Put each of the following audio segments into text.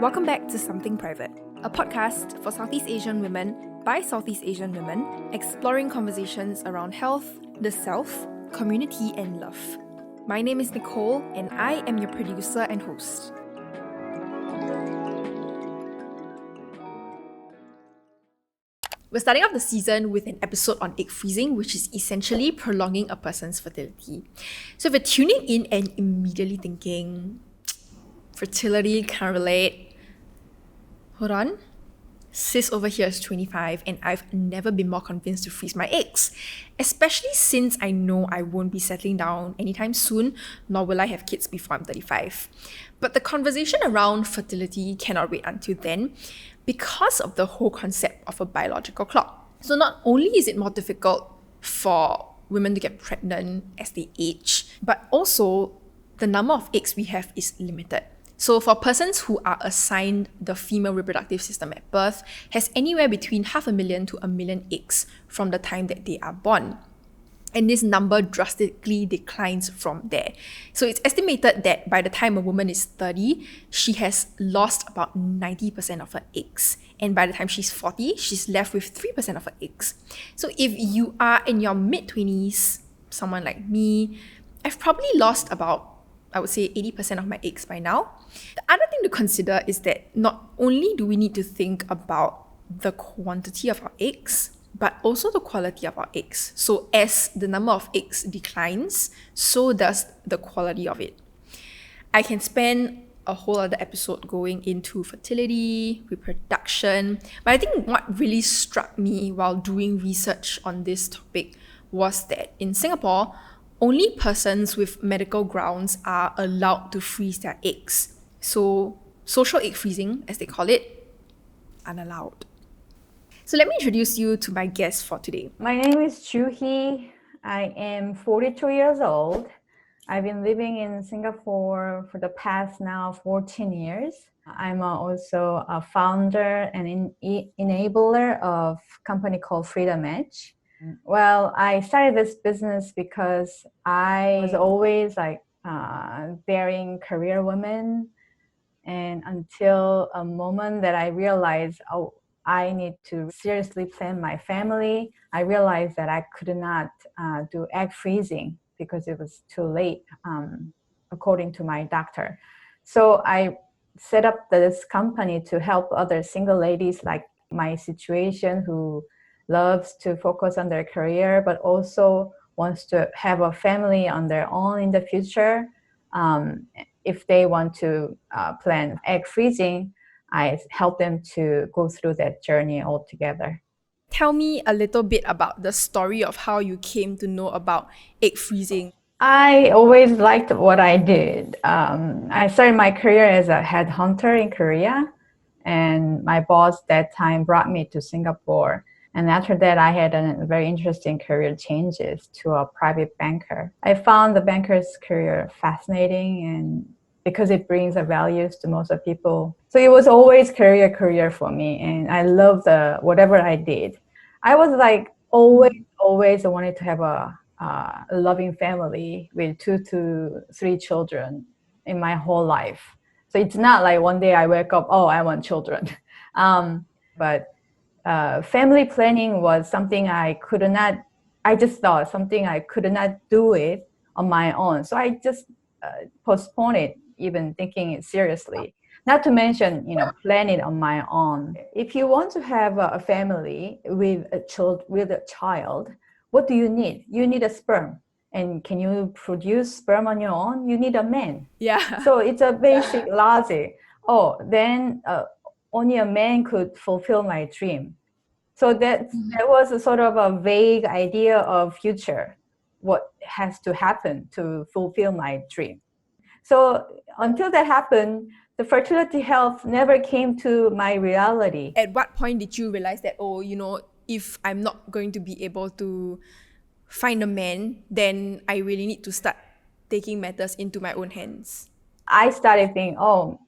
Welcome back to Something Private, a podcast for Southeast Asian women by Southeast Asian women, exploring conversations around health, the self, community, and love. My name is Nicole, and I am your producer and host. We're starting off the season with an episode on egg freezing, which is essentially prolonging a person's fertility. So if you're tuning in and immediately thinking, fertility, can't relate, hold on. Sis over here is 25 and I've never been more convinced to freeze my eggs, especially since I know I won't be settling down anytime soon, nor will I have kids before I'm 35. But the conversation around fertility cannot wait until then because of the whole concept of a biological clock. So not only is it more difficult for women to get pregnant as they age, but also the number of eggs we have is limited. So for persons who are assigned the female reproductive system at birth, has anywhere between 500,000 to 1 million eggs from the time that they are born. And this number drastically declines from there. So it's estimated that by the time a woman is 30, she has lost about 90% of her eggs. And by the time she's 40, she's left with 3% of her eggs. So if you are in your mid-20s, someone like me, I've probably lost about, I would say, 80% of my eggs by now. The other thing to consider is that not only do we need to think about the quantity of our eggs, but also the quality of our eggs. So as the number of eggs declines, so does the quality of it. I can spend a whole other episode going into fertility, reproduction, but I think what really struck me while doing research on this topic was that in Singapore, only persons with medical grounds are allowed to freeze their eggs. So social egg freezing, as they call it, unallowed. So let me introduce you to my guest for today. My name is Juhee. I am 42 years old. I've been living in Singapore for the past now 14 years. I'm also a founder and enabler of a company called Fertilised. Well, I started this business because I was always daring career woman, and until a moment that I realized, I need to seriously plan my family. I realized that I could not do egg freezing because it was too late, according to my doctor. So I set up this company to help other single ladies like my situation who loves to focus on their career, but also wants to have a family on their own in the future. If they want to plan egg freezing, I help them to go through that journey altogether. Tell me a little bit about the story of how you came to know about egg freezing. I always liked what I did. I started my career as a headhunter in Korea, and my boss that time brought me to Singapore. And after that, I had a very interesting career changes to a private banker. I found the banker's career fascinating, and because it brings the values to most of people. So it was always career for me, and I loved whatever I did. I was like always wanted to have a loving family with 2 to 3 children in my whole life. So it's not like one day I wake up, I want children. But family planning was something I just thought something I could not do it on my own. So I just postponed it, even thinking it seriously. Not to mention, plan it on my own. If you want to have a family with a child, what do you need? You need a sperm. And can you produce sperm on your own? You need a man. Yeah. So it's a basic logic. Then only a man could fulfill my dream. So that was a sort of a vague idea of future, what has to happen to fulfill my dream. So until that happened, the fertility health never came to my reality. At what point did you realize that, if I'm not going to be able to find a man, then I really need to start taking matters into my own hands? I started thinking,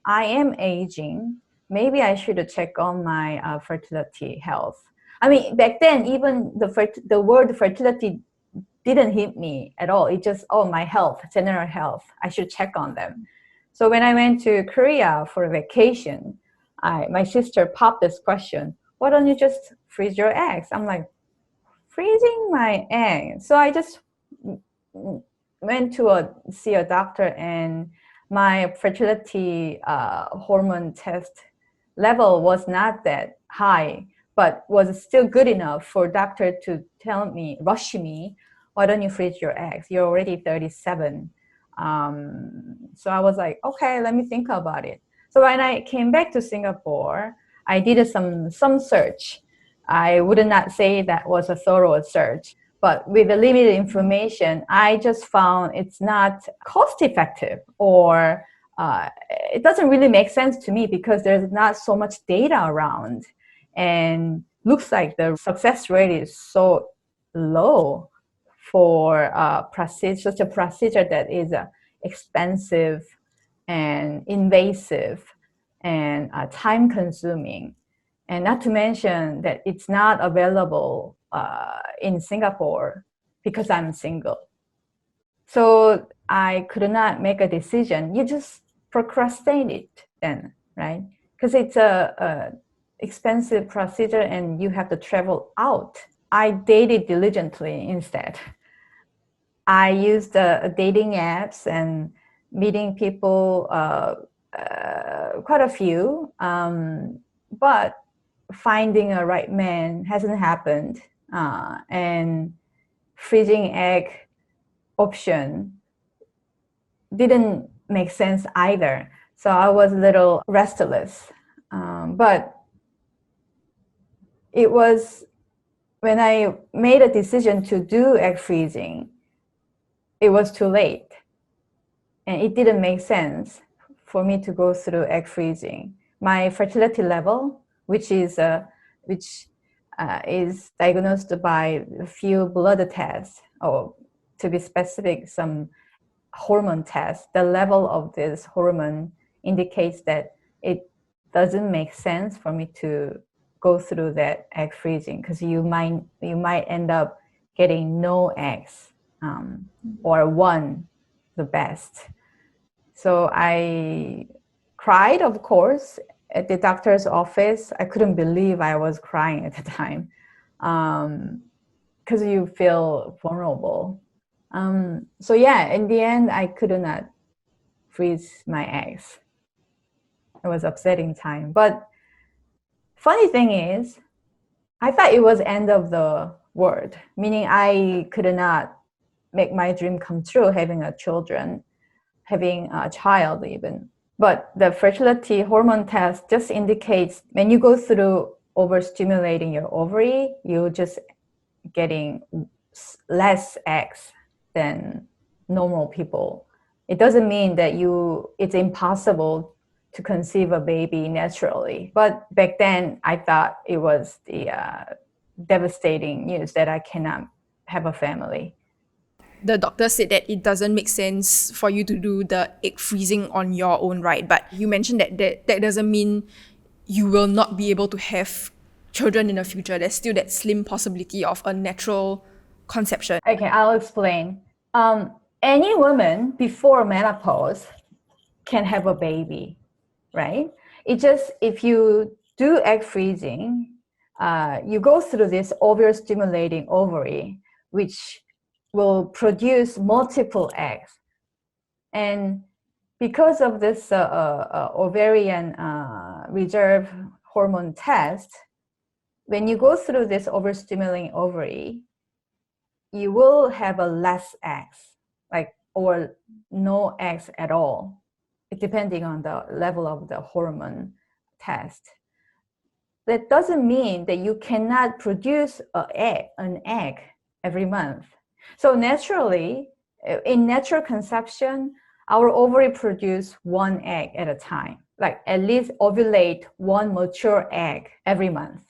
I am aging. Maybe I should check on my fertility health. I mean, back then, even the word fertility didn't hit me at all. It just, my health, general health, I should check on them. So when I went to Korea for a vacation, my sister popped this question, why don't you just freeze your eggs? I'm like, freezing my eggs? So I just went to see a doctor, and my fertility hormone test level was not that high, but was still good enough for doctor to tell me, rush me, why don't you freeze your eggs? You're already 37. So I was like, okay, let me think about it. So when I came back to Singapore, I did some search. I would not say that was a thorough search, but with the limited information, I just found it's not cost effective, or it doesn't really make sense to me because there's not so much data around, and looks like the success rate is so low for such a procedure that is expensive and invasive and time consuming. And not to mention that it's not available in Singapore because I'm single. So I could not make a decision. You just procrastinate it then, right? Because it's a expensive procedure and you have to travel out. I dated diligently instead. I used dating apps and meeting people, quite a few, but finding a right man hasn't happened, and freezing egg option didn't make sense either. So I was a little restless, but it was when I made a decision to do egg freezing, it was too late, and it didn't make sense for me to go through egg freezing. My fertility level, which is diagnosed by a few blood tests, or to be specific, some hormone tests. The level of this hormone indicates that it doesn't make sense for me to go through that egg freezing, because you might end up getting no eggs, or one, the best. So I cried, of course, at the doctor's office. I couldn't believe I was crying at the time, because you feel vulnerable. So yeah, in the end, I could not freeze my eggs. It was upsetting time. But funny thing is, I thought it was end of the world, meaning I could not make my dream come true, having a child even. But the fertility hormone test just indicates when you go through overstimulating your ovary, you're just getting less eggs than normal people. It doesn't mean that it's impossible to conceive a baby naturally. But back then, I thought it was the devastating news that I cannot have a family. The doctor said that it doesn't make sense for you to do the egg freezing on your own, right? But you mentioned that doesn't mean you will not be able to have children in the future. There's still that slim possibility of a natural conception. Okay, I'll explain. Any woman before menopause can have a baby, right? It just, if you do egg freezing, you go through this overstimulating ovary, which will produce multiple eggs. And because of this ovarian reserve hormone test, when you go through this overstimulating ovary, you will have a less eggs, or no eggs at all, depending on the level of the hormone test. That doesn't mean that you cannot produce an egg every month. So naturally, in natural conception, our ovary produce one egg at a time, like at least ovulate one mature egg every month.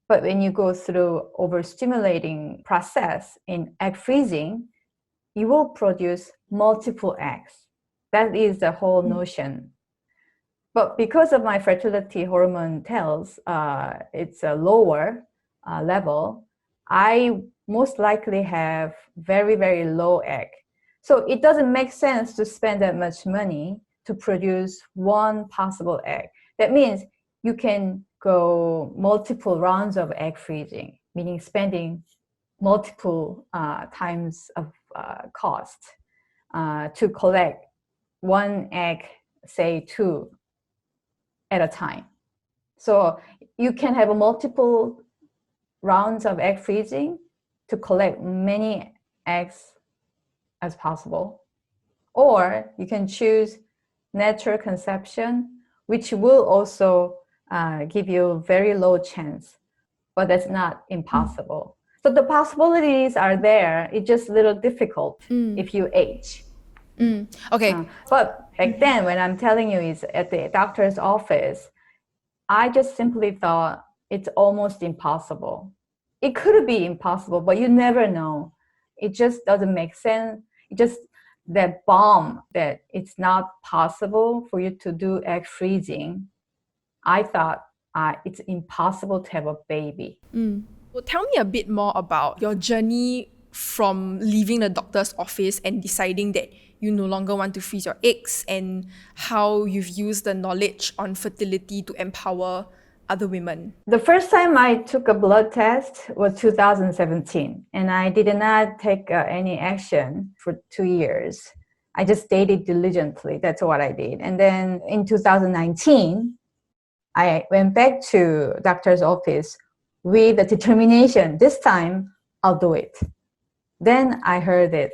But when you go through overstimulating process in egg freezing, you will produce multiple eggs. That is the whole notion. But because of my fertility hormone tells it's a lower level, I most likely have very, very low egg. So it doesn't make sense to spend that much money to produce one possible egg. That means you can go multiple rounds of egg freezing, meaning spending multiple times of cost to collect one egg, say 2 at a time. So you can have multiple rounds of egg freezing to collect many eggs as possible. Or you can choose natural conception, which will also give you very low chance, but that's not impossible. So the possibilities are there. It's just a little difficult if you age. Okay. But back then, when I'm telling you is at the doctor's office, I just simply thought it's almost impossible. It could be impossible, but you never know. It just doesn't make sense. It just that bomb that it's not possible for you to do egg freezing. I thought it's impossible to have a baby. Well, tell me a bit more about your journey from leaving the doctor's office and deciding that you no longer want to freeze your eggs, and how you've used the knowledge on fertility to empower other women. The first time I took a blood test was 2017, and I did not take any action for 2 years. I just dated diligently. That's what I did. And then in 2019, I went back to doctor's office with the determination, this time I'll do it. Then I heard it,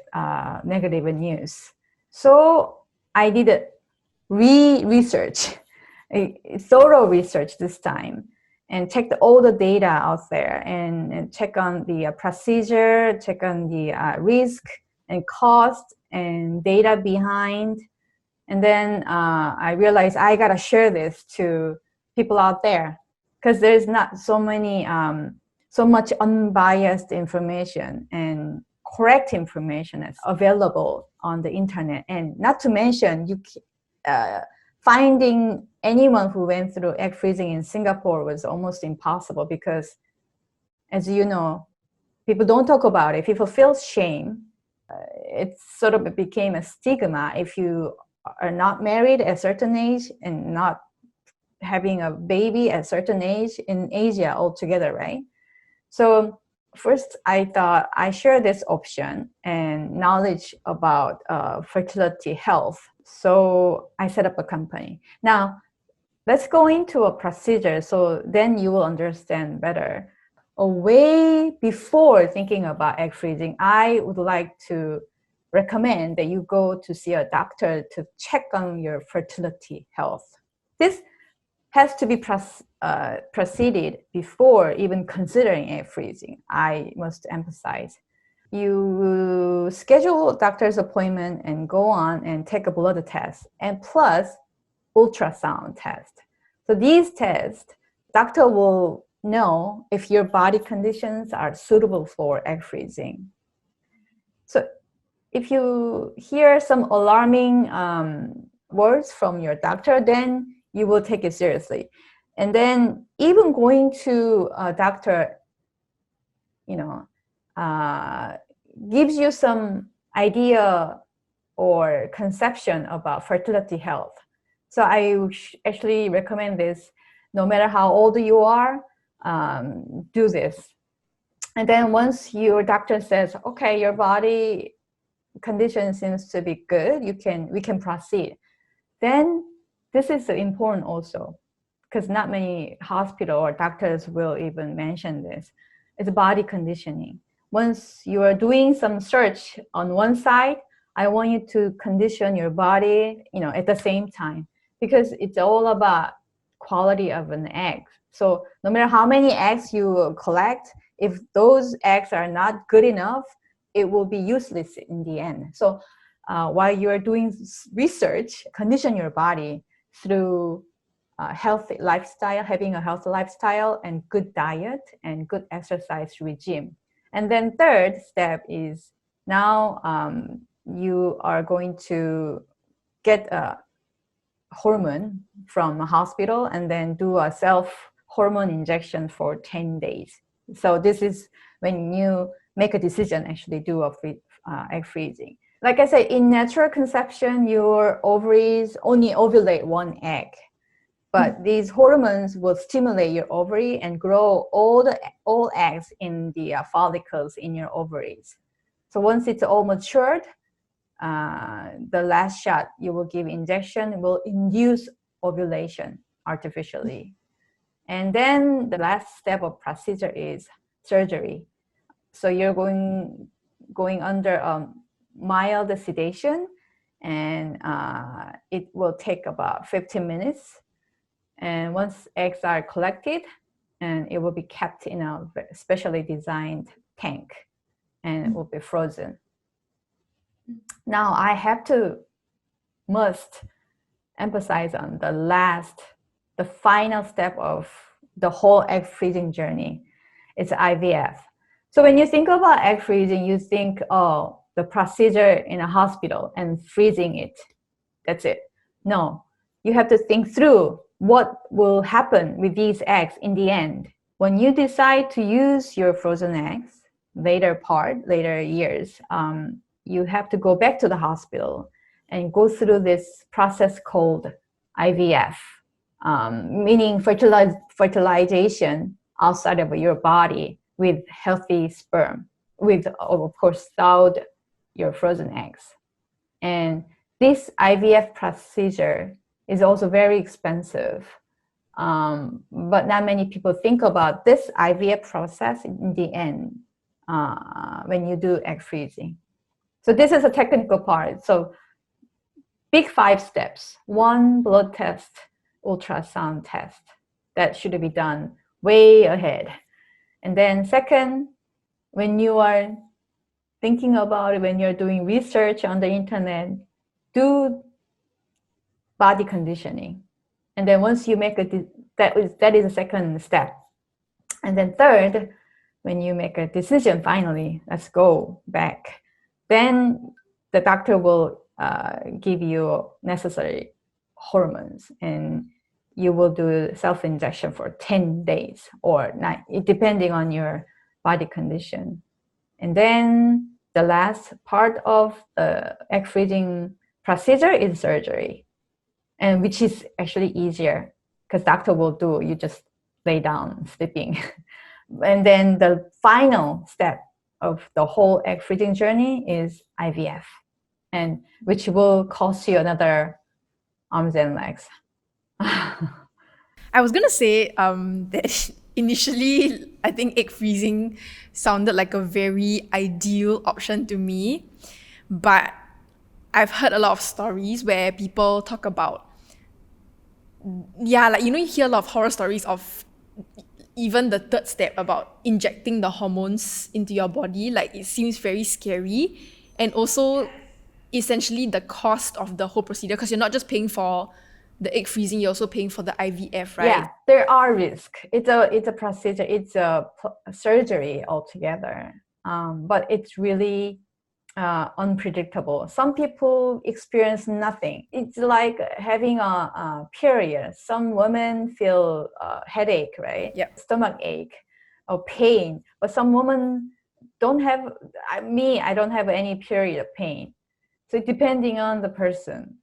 negative news. So I did a research, a thorough research this time, and checked all the data out there, and check on the procedure, check on the risk and cost and data behind. And then I realized I gotta share this to people out there, because there's not so much unbiased information and correct information that's available on the internet. And not to mention, finding anyone who went through egg freezing in Singapore was almost impossible, because, as you know, people don't talk about it. People feel shame. It sort of became a stigma if you are not married at a certain age and not having a baby at a certain age in Asia altogether, right? So first, I thought I share this option and knowledge about fertility health. So I set up a company. Now, let's go into a procedure so then you will understand better. Way before thinking about egg freezing, I would like to recommend that you go to see a doctor to check on your fertility health. This has to be proceeded before even considering egg freezing, I must emphasize. You schedule a doctor's appointment and go on and take a blood test, and plus ultrasound test. So these tests, doctor will know if your body conditions are suitable for egg freezing. So if you hear some alarming words from your doctor, then you will take it seriously. And then even going to a doctor, gives you some idea or conception about fertility health. So I actually recommend this, no matter how old you are, do this. And then once your doctor says, okay, your body condition seems to be good, we can proceed. Then this is important also, because not many hospital or doctors will even mention this. It's body conditioning. Once you are doing some search on one side, I want you to condition your body, at the same time, because it's all about quality of an egg. So no matter how many eggs you collect, if those eggs are not good enough, it will be useless in the end. So while you are doing research, condition your body through healthy lifestyle, having a healthy lifestyle and good diet and good exercise regime. And then third step is now you are going to get a hormone from a hospital and then do a self-hormone injection for 10 days. So this is when you make a decision, actually do egg freezing. Like I said, in natural conception, your ovaries only ovulate one egg. But these hormones will stimulate your ovary and grow all eggs in the follicles in your ovaries. So once it's all matured, the last shot you will give injection will induce ovulation artificially. And then the last step of procedure is surgery. So you're going under mild sedation, and it will take about 15 minutes. And once eggs are collected, and it will be kept in a specially designed tank, and it will be frozen. Now I must emphasize on the final step of the whole egg freezing journey. It's IVF. So when you think about egg freezing, you think, oh, the procedure in a hospital and freezing it. That's it. No, you have to think through what will happen with these eggs in the end. When you decide to use your frozen eggs, later years, you have to go back to the hospital and go through this process called IVF, meaning fertilization outside of your body with healthy sperm, with, of course, thawed your frozen eggs. And this IVF procedure is also very expensive. But not many people think about this IVF process in the end when you do egg freezing. So this is a technical part. So big 5 steps. 1, blood test, ultrasound test. That should be done way ahead. And then second, when you are thinking about it, when you're doing research on the internet, do body conditioning. And then once you make that is the second step. And then third, when you make a decision, finally, let's go back, then the doctor will give you necessary hormones, and you will do self-injection for 10 days or 9, depending on your body condition. And then the last part of the egg freezing procedure is surgery, and which is actually easier because doctor will do, you just lay down sleeping. And then the final step of the whole egg freezing journey is IVF, and which will cost you another arms and legs. I was gonna say that initially I think egg freezing sounded like a very ideal option to me, but I've heard a lot of stories where people talk about, like, you hear a lot of horror stories of even the third step about injecting the hormones into your body. Like, it seems very scary, and also essentially the cost of the whole procedure, because you're not just paying for the egg freezing, you're also paying for the IVF, right? Yeah, there are risks. It's a procedure, it's a surgery altogether, but it's really unpredictable. Some people experience nothing. It's like having a period. Some women feel headache, right? Yep. Stomach ache or pain, but some women don't have. I don't have any period of pain. So depending on the person,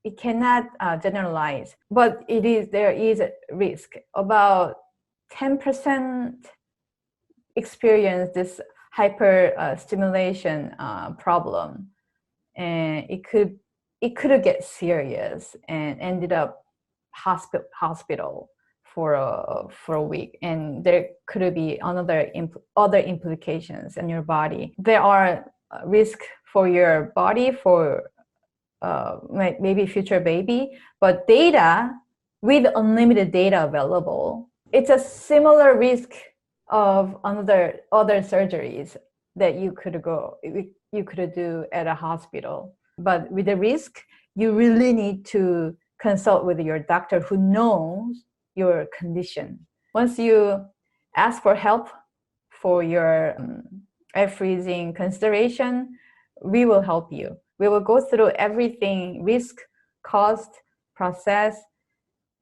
it cannot generalize, but there is a risk. About 10% experience this hyper stimulation problem, and it could get serious and ended up hospital for a week, and there could be other implications in your body. There are risk for your body, for maybe future baby, but with unlimited data available, it's a similar risk of other surgeries that you could do at a hospital. But with the risk, you really need to consult with your doctor who knows your condition. Once you ask for help for your egg freezing consideration, we will help you. We will go through everything: risk, cost, process,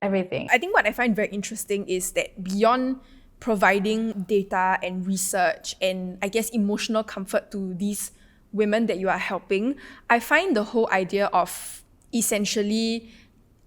everything. I think what I find very interesting is that beyond providing data and research and, I guess, emotional comfort to these women that you are helping, I find the whole idea of essentially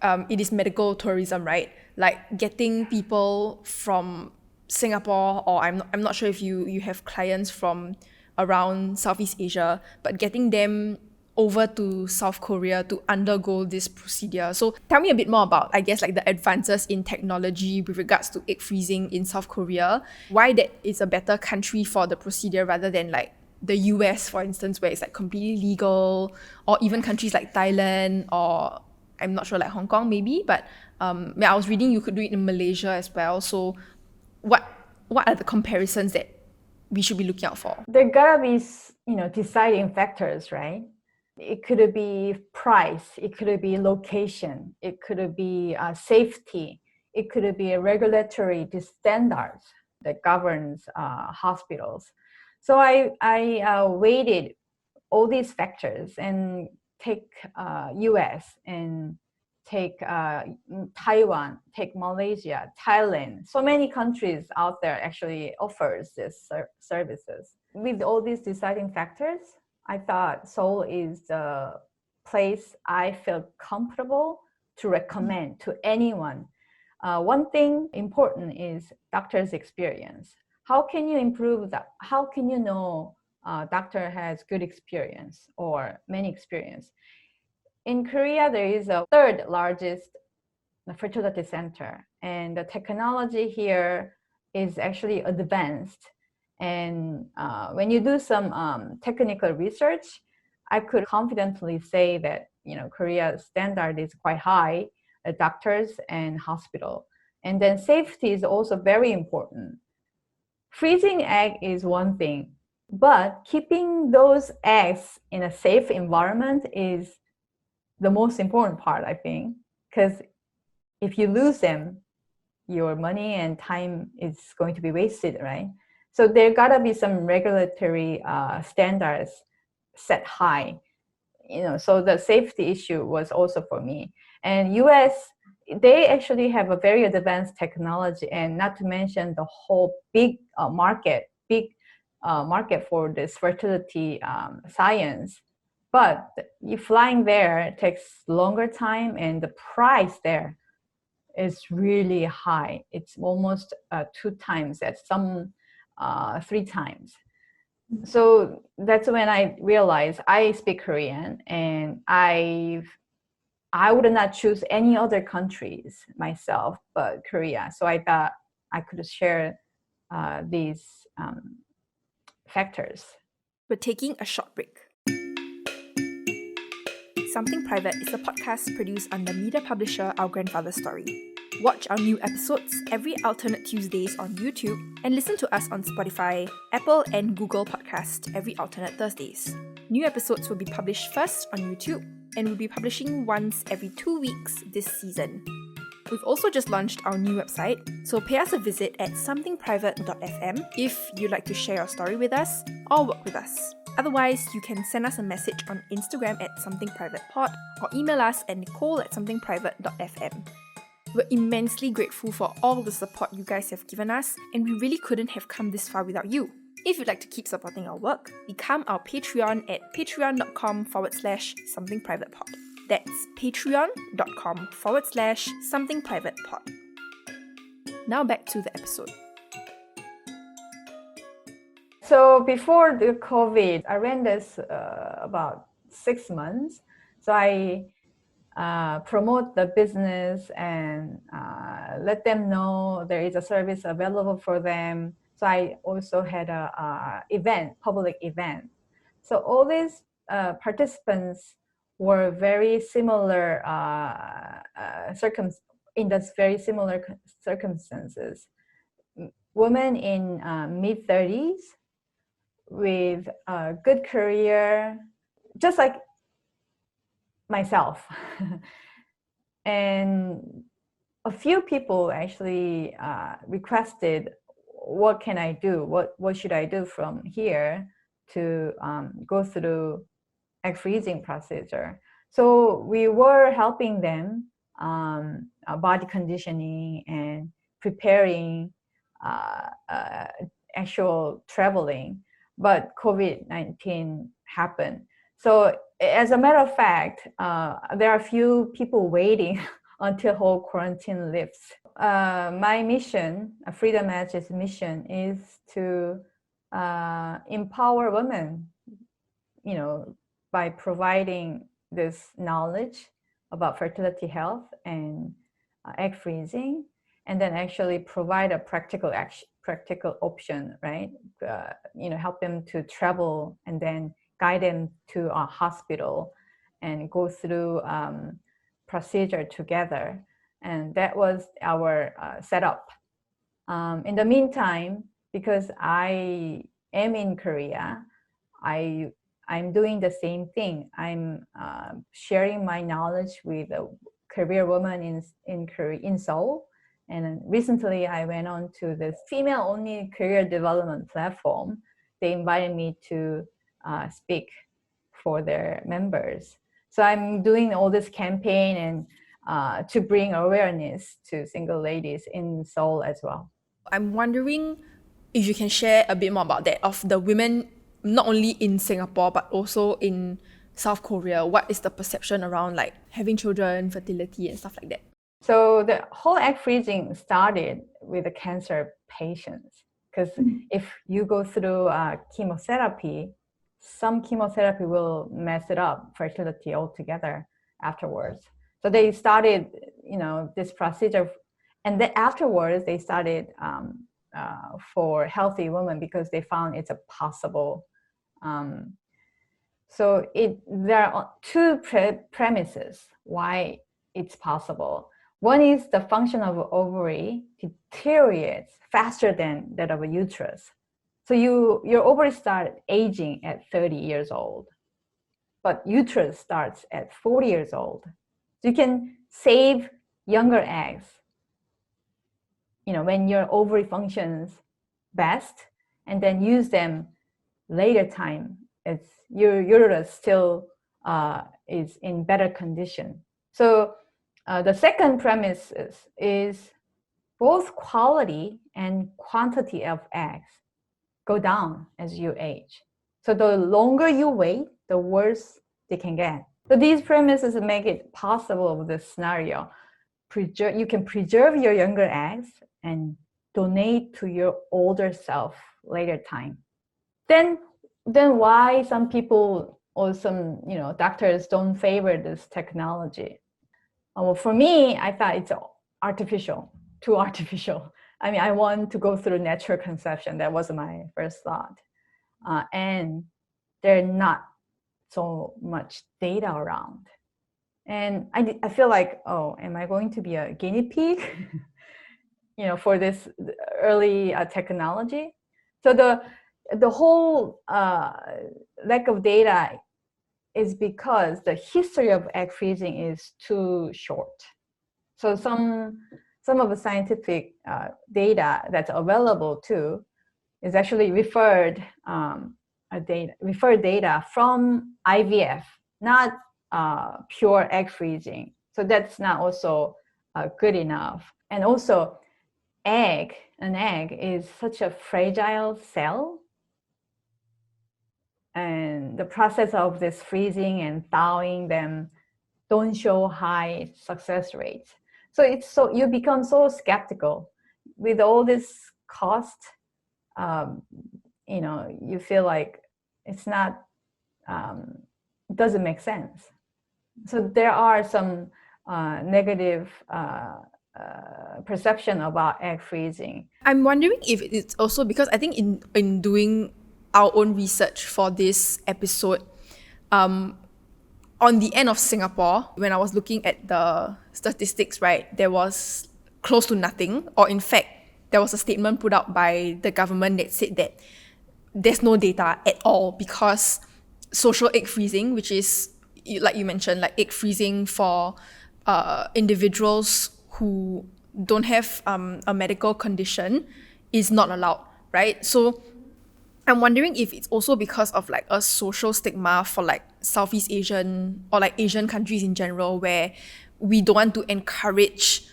it is medical tourism, right? Like getting people from Singapore, or I'm not sure if you have clients from around Southeast Asia, but getting them over to South Korea to undergo this procedure. So tell me a bit more about, I guess, like the advances in technology with regards to egg freezing in South Korea, why that is a better country for the procedure rather than like the US, for instance, where it's like completely legal, or even countries like Thailand, or I'm not sure, like Hong Kong maybe, but yeah, I was reading you could do it in Malaysia as well. So what are the comparisons that we should be looking out for? There gotta be, deciding factors, right? It could be price, it could be location, it could be safety, it could be a regulatory standards that governs hospitals. So I weighted all these factors and take US and take Taiwan, take Malaysia, Thailand. So many countries out there actually offers this services. With all these deciding factors, I thought Seoul is the place I feel comfortable to recommend to anyone. One thing important is doctor's experience. How can you improve that? How can you know doctor has good experience or many experience? In Korea, there is a third largest fertility center, and the technology here is actually advanced. And when you do some technical research, I could confidently say that Korea's standard is quite high, doctors and hospital. And then safety is also very important. Freezing egg is one thing, but keeping those eggs in a safe environment is the most important part, I think, because if you lose them, your money and time is going to be wasted, right? So there gotta be some regulatory standards set high, so the safety issue was also for me. And US, they actually have a very advanced technology, and not to mention the whole big market for this fertility science. But you flying there takes longer time, and the price there is really high. It's almost 2 times, at some 3 times. So that's when I realized I speak Korean, and I would not choose any other countries myself but Korea. So I thought I could share these factors. We're taking a short break. Something Private is a podcast produced under media publisher Our Grandfather's Story. Watch our new episodes every alternate Tuesdays on YouTube, and listen to us on Spotify, Apple, and Google Podcast every alternate Thursdays. New episodes will be published first on YouTube, and we'll be publishing once every 2 weeks this season. We've also just launched our new website, so pay us a visit at somethingprivate.fm if you'd like to share your story with us or work with us. Otherwise, you can send us a message on Instagram at somethingprivatepod or email us at nicole@somethingprivate.fm. We're immensely grateful for all the support you guys have given us, and we really couldn't have come this far without you. If you'd like to keep supporting our work, become our Patreon at patreon.com/somethingprivatepod. That's patreon.com/somethingprivatepod. Now back to the episode. So before the COVID, I ran this about 6 months. So I promote the business and let them know there is a service available for them. So I also had a public event. So all these participants were very similar circumstances. Women in mid-30s with a good career, just like myself. And a few people actually requested, what can I do? What should I do from here to go through egg freezing procedure? So we were helping them body conditioning and preparing actual traveling, but COVID-19 happened. So as a matter of fact, there are a few people waiting until whole quarantine lifts. My mission, Freedom Edge's mission, is to empower women, by providing this knowledge about fertility health and egg freezing, and then actually provide a practical option, right? Help them to travel and then guide them to a hospital and go through procedure together. And that was our setup. In the meantime, because I am in Korea, I'm doing the same thing. I'm sharing my knowledge with a career woman in Seoul. And recently I went on to this female-only career development platform. They invited me to speak for their members. So I'm doing all this campaign and to bring awareness to single ladies in Seoul as well. I'm wondering if you can share a bit more about that, of the women not only in Singapore but also in South Korea. What is the perception around like having children, fertility and stuff like that? So the whole egg freezing started with the cancer patients, because if you go through chemotherapy, some chemotherapy will mess it up, fertility altogether afterwards. So they started, this procedure, and then afterwards they started for healthy women because they found it's a possible. So there are two premises why it's possible. One is the function of ovary deteriorates faster than that of a uterus. So your ovary start aging at 30 years old, but uterus starts at 40 years old. So you can save younger eggs, when your ovary functions best, and then use them later time. It's your uterus still is in better condition. So the second premise is both quality and quantity of eggs go down as you age. So the longer you wait, the worse they can get. So these premises make it possible with this scenario. You can preserve your younger eggs and donate to your older self later time. Then why some people or some doctors don't favor this technology? Well, for me, I thought it's too artificial. I mean, I want to go through natural conception. That was my first thought. And there are not so much data around. And I feel like, am I going to be a guinea pig, for this early technology? So the whole lack of data is because the history of egg freezing is too short. So some of the scientific data that's available too is actually referred data from IVF, not pure egg freezing. So that's not also good enough. And also, an egg is such a fragile cell, and the process of this freezing and thawing them don't show high success rates. So you become so skeptical with all this cost. You feel like it's not, doesn't make sense. So there are some negative perception about egg freezing. I'm wondering if it's also because I think in doing our own research for this episode, on the end of Singapore, when I was looking at the statistics, right, there was close to nothing, or in fact, there was a statement put out by the government that said that there's no data at all because social egg freezing, which is, like you mentioned, like egg freezing for individuals who don't have a medical condition, is not allowed, right? So I'm wondering if it's also because of like a social stigma for like Southeast Asian or like Asian countries in general, where we don't want to encourage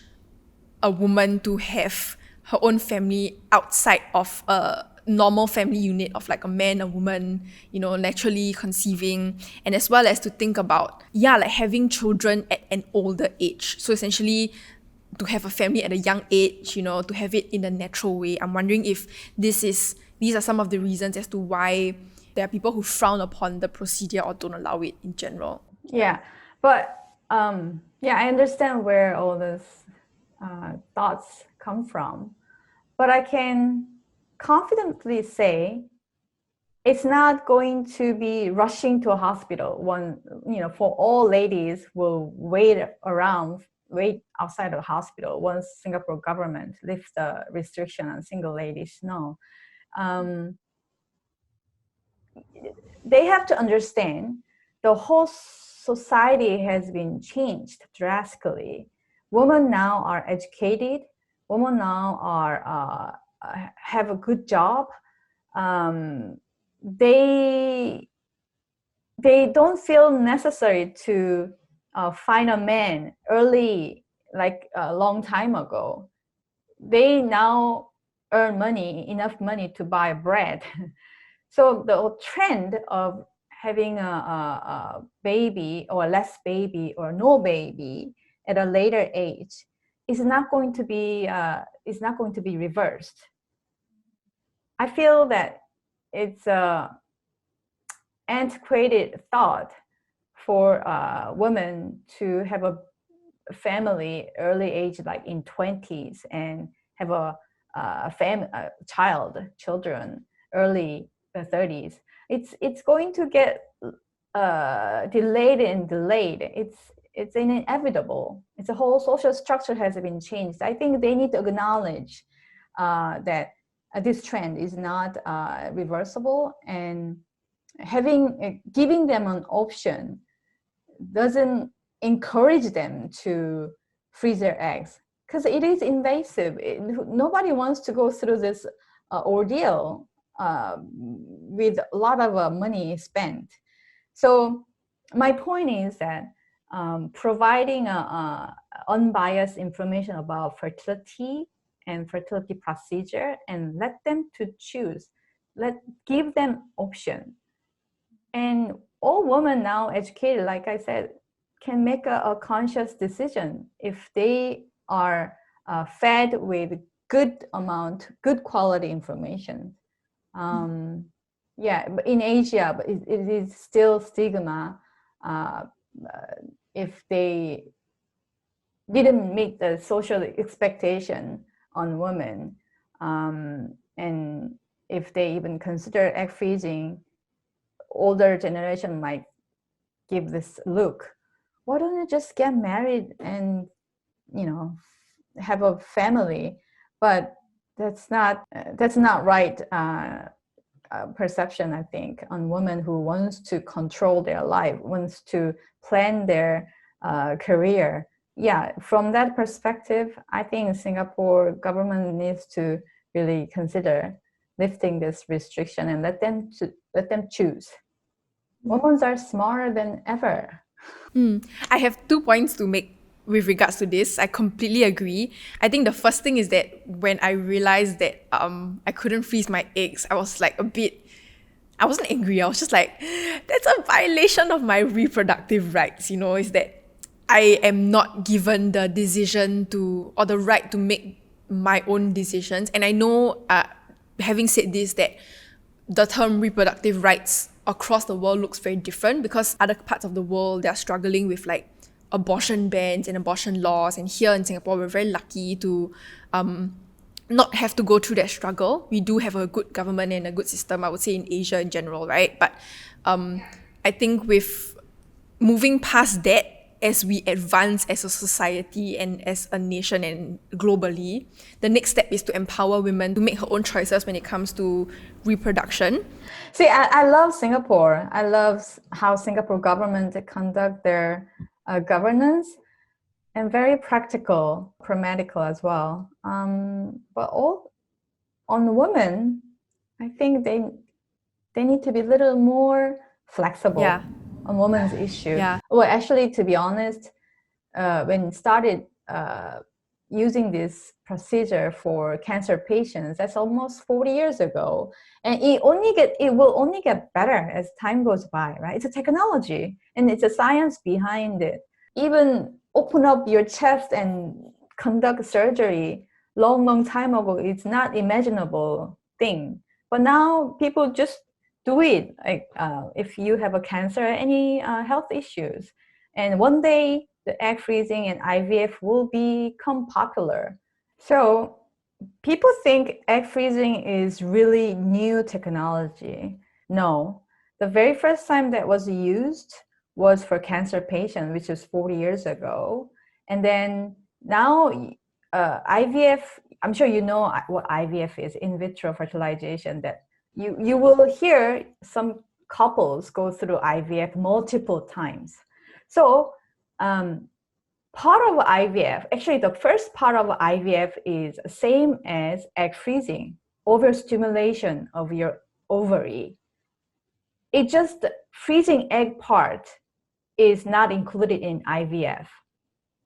a woman to have her own family outside of a normal family unit of like a man, a woman, naturally conceiving, and as well as to think about, like having children at an older age. So essentially, to have a family at a young age, to have it in a natural way. I'm wondering if these are some of the reasons as to why there are people who frown upon the procedure or don't allow it in general. Yeah, but I understand where all these thoughts come from, but I can confidently say it's not going to be rushing to a hospital. For all ladies will wait outside of the hospital once Singapore government lifts the restriction on single ladies. No. They have to understand the whole society has been changed drastically. Women now are educated. Women now are have a good job. They don't feel necessary to find a man early, like a long time ago. They now earn enough money to buy bread. So the trend of having a baby or less baby or no baby at a later age is not going to be reversed. I feel that it's a antiquated thought for women to have a family early age, like in 20s, and have children early 30s. It's going to get delayed. It's inevitable. It's a whole social structure has been changed. I think they need to acknowledge that this trend is not reversible, and giving them an option doesn't encourage them to freeze their eggs, because it is invasive. Nobody wants to go through this ordeal with a lot of money spent. So my point is that providing unbiased information about fertility and fertility procedure, and let them to choose, give them option. And all women now educated, like I said, can make a conscious decision if they are fed with good quality information. But in Asia, but it is still stigma if they didn't meet the social expectation on women, and if they even consider egg freezing, older generation might give this look. Why don't you just get married and have a family? But that's not right perception, I think, on women who wants to control their life, wants to plan their career. Yeah, from that perspective, I think Singapore government needs to really consider lifting this restriction and let them choose. Women are smarter than ever. I have 2 points to make with regards to this. I completely agree. I think the first thing is that when I realized that I couldn't freeze my eggs, I was like I wasn't angry. I was just like, that's a violation of my reproductive rights, is that I am not given the decision or the right to make my own decisions. And I know, having said this, that the term reproductive rights across the world looks very different, because other parts of the world, they're struggling with like abortion bans and abortion laws. And here in Singapore, we're very lucky to not have to go through that struggle. We do have a good government and a good system, I would say, in Asia in general, right? But I think with moving past that, as we advance as a society and as a nation and globally, the next step is to empower women to make her own choices when it comes to reproduction. See, I love Singapore. I love how Singapore government conduct their governance, and very practical, pragmatical as well. But all on women, I think they need to be a little more flexible on women's issue. Yeah. Well, actually, to be honest, when it started using this procedure for cancer patients. That's almost 40 years ago. And it will only get better as time goes by, right? It's a technology and it's a science behind it. Even open up your chest and conduct surgery long time ago, it's not imaginable thing. But now people just do it. Like if you have a cancer, any health issues, and one day the egg freezing and IVF will become popular. So people think egg freezing is really new technology. No, the very first time that was used was for cancer patients, which was 40 years ago. And then now IVF, I'm sure you know what IVF is, in vitro fertilization, that you will hear some couples go through IVF multiple times. So part of IVF, actually the first part of IVF is same as egg freezing, overstimulation of your ovary. It just freezing egg part is not included in IVF.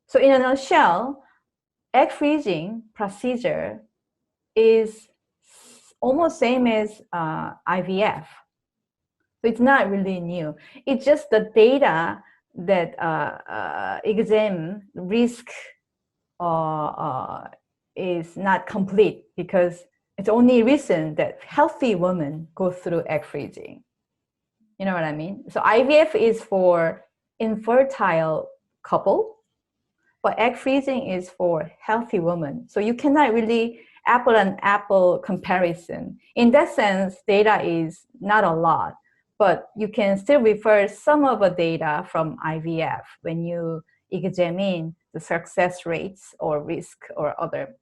So in a nutshell, egg freezing procedure is almost same as IVF. So it's not really new. It's just the data that exam risk is not complete, because it's only recent that healthy women go through egg freezing. You know what I mean? So IVF is for infertile couple, but egg freezing is for healthy women. So you cannot really apple and apple comparison. In that sense, data is not a lot, but you can still refer some of the data from IVF when you examine the success rates or risk or other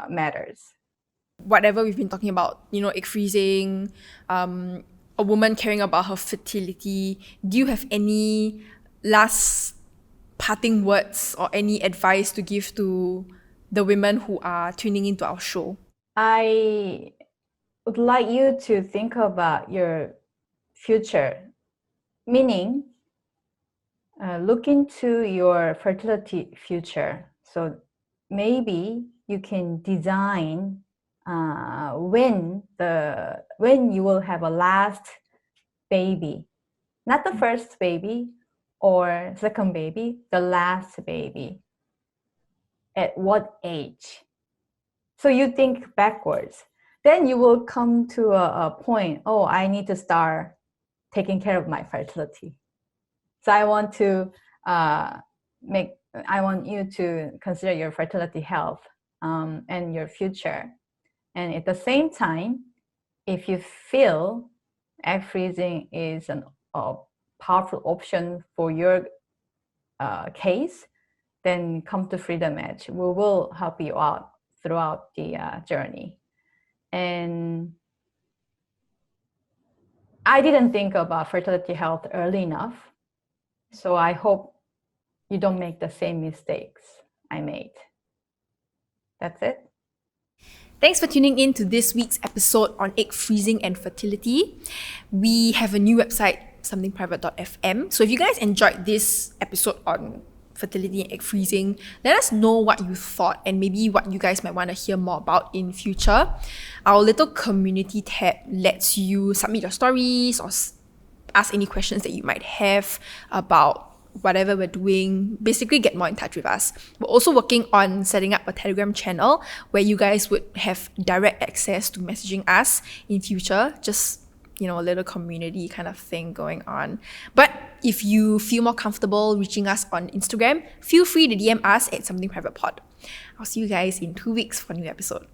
matters. Whatever we've been talking about, egg freezing, a woman caring about her fertility, do you have any last parting words or any advice to give to the women who are tuning into our show? I would like you to think about your future, meaning look into your fertility future. So maybe you can design when you will have a last baby, not the first baby or second baby, the last baby. At what age? So you think backwards. Then you will come to a point, oh, I need to start taking care of my fertility. So I want you to consider your fertility health and your future. And at the same time, if you feel egg freezing is a powerful option for your case, then come to Freedom Edge. We will help you out throughout the journey. And I didn't think about fertility health early enough. So I hope you don't make the same mistakes I made. That's it. Thanks for tuning in to this week's episode on egg freezing and fertility. We have a new website, somethingprivate.fm. So if you guys enjoyed this episode on fertility and egg freezing, let us know what you thought and maybe what you guys might want to hear more about in future. Our little community tab lets you submit your stories or ask any questions that you might have about whatever we're doing, basically get more in touch with us. We're also working on setting up a Telegram channel where you guys would have direct access to messaging us in future, just a little community kind of thing going on. But if you feel more comfortable reaching us on Instagram, feel free to DM us at somethingprivatepod. I'll see you guys in 2 weeks for a new episode.